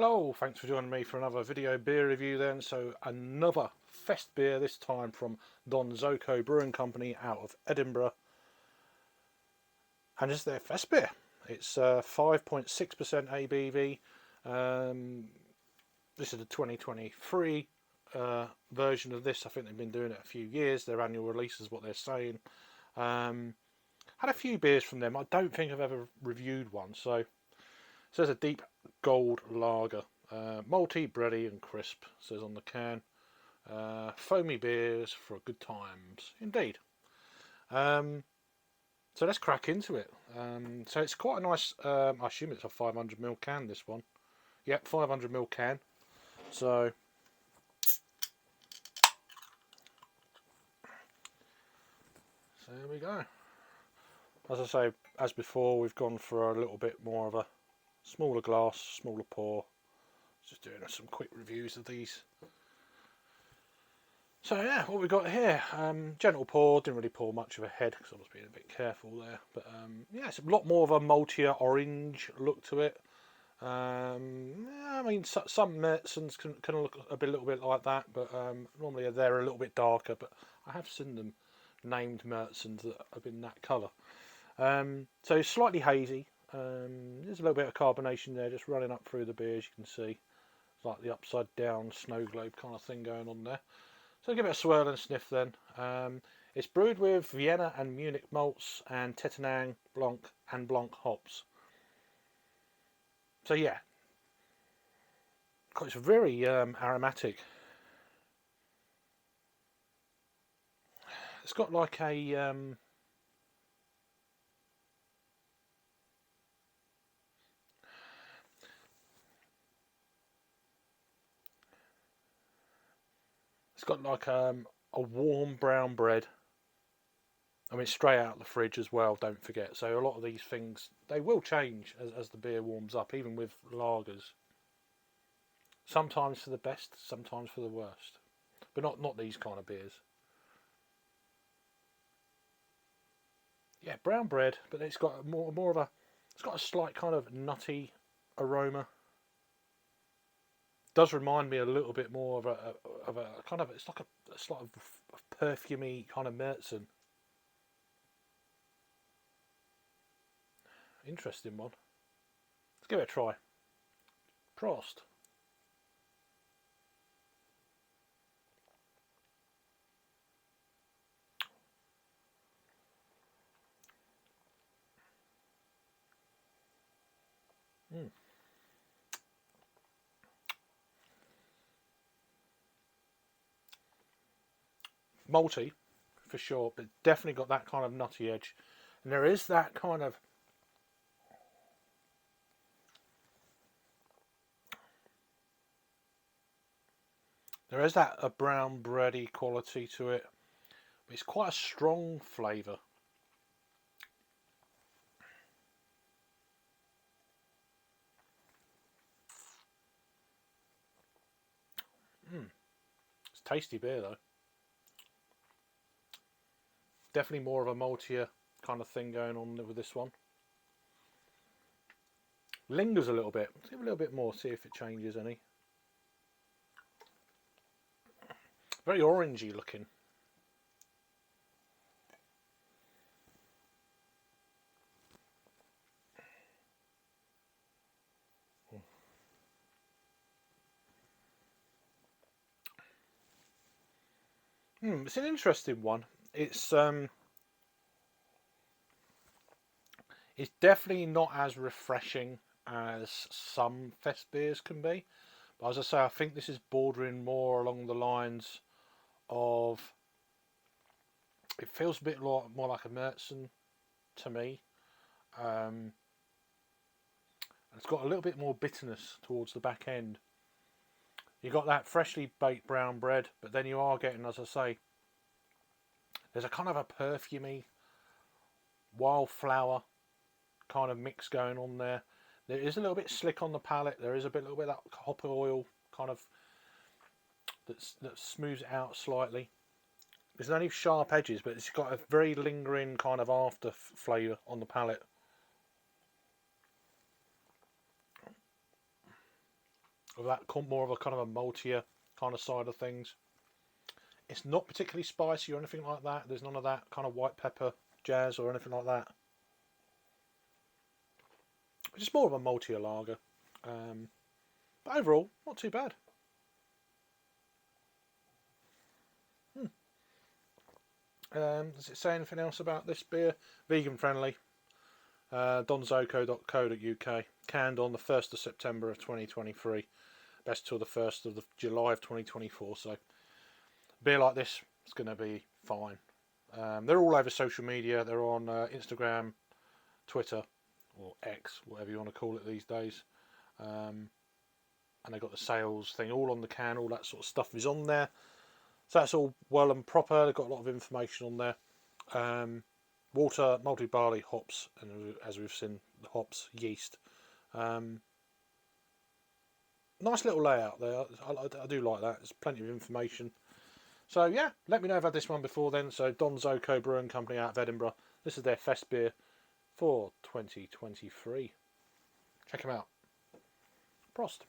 Hello, thanks for joining me for another video beer review then. So another Fest beer, this time from Donzoko Brewing Company out of Edinburgh. And it's their Fest beer. It's 5.6% ABV. This is the 2023 version of this. I think they've been doing it a few years. Their annual release is what they're saying. Had a few beers from them. I don't think I've ever reviewed one. So it says a deep gold lager. Malty, bready and crisp, says on the can. Foamy beers for good times, indeed. So let's crack into it. So it's quite a nice, I assume it's a 500ml can, this one. Yep, 500ml can. So there we go. As I say, as before, we've gone for a little bit more of a smaller glass, smaller pour. Just doing some quick reviews of these. So yeah, what we got here, gentle pour, didn't really pour much of a head because I was being a bit careful there. But yeah, it's a lot more of a maltier orange look to it. Yeah, I mean, some Märzens can look a little bit like that, but normally they're a little bit darker. But I have seen them named Märzens that have been that colour. So slightly hazy. There's a little bit of carbonation there just running up through the beer, as you can see. It's like the upside down snow globe kind of thing going on there. So give it a swirl and sniff then. It's brewed with Vienna and Munich malts and Tetternang, Blanc and Blanc hops. So yeah, it's very aromatic. It's got like a a warm brown bread. I mean, straight out of the fridge as well, don't forget. So a lot of these things, they will change as the beer warms up, even with lagers. Sometimes for the best, sometimes for the worst. But not these kind of beers. Yeah, brown bread, but it's got more of a, it's got a slight kind of nutty aroma. Does remind me a little bit more of a kind of, it's like a sort of perfumey kind of Märzen. Interesting one. Let's give it a try. Prost. Malty, for sure, but definitely got that kind of nutty edge. And there is that kind of, there is that a brown bready quality to it. But it's quite a strong flavour. It's tasty beer though. Definitely more of a maltier kind of thing going on with this one. Lingers a little bit. Let's give a little bit more, see if it changes any. Very orangey looking. It's an interesting one. It's definitely not as refreshing as some Fest beers can be. But as I say, I think this is bordering more along the lines of, it feels a bit more like a Märzen to me. It's got a little bit more bitterness towards the back end. You got that freshly baked brown bread, but then you are getting, as I say, there's a kind of a perfumey wildflower kind of mix going on there. There is a little bit slick on the palate. There is a little bit of that hop oil kind of that smooths it out slightly. There's no sharp edges, but it's got a very lingering kind of after flavour on the palate. of that more of a kind of a maltier kind of side of things. It's not particularly spicy or anything like that. There's none of that kind of white pepper jazz or anything like that. It's just more of a maltier lager. But overall, not too bad. Does it say anything else about this beer? Vegan friendly. Donzoko.co.uk. Canned on the 1st of September of 2023. Best till the 1st of July of 2024. So, a beer like this is going to be fine. They're all over social media. They're on Instagram, Twitter, or X, whatever you want to call it these days. And they've got the sales thing all on the can. All that sort of stuff is on there. So that's all well and proper. They've got a lot of information on there. Water, malted barley, hops, and as we've seen, the hops, yeast. Nice little layout there. I do like that. There's plenty of information. So yeah, let me know if I've had this one before then. So Donzoko Brewing Company out of Edinburgh. This is their Fest beer for 2023. Check them out. Prost.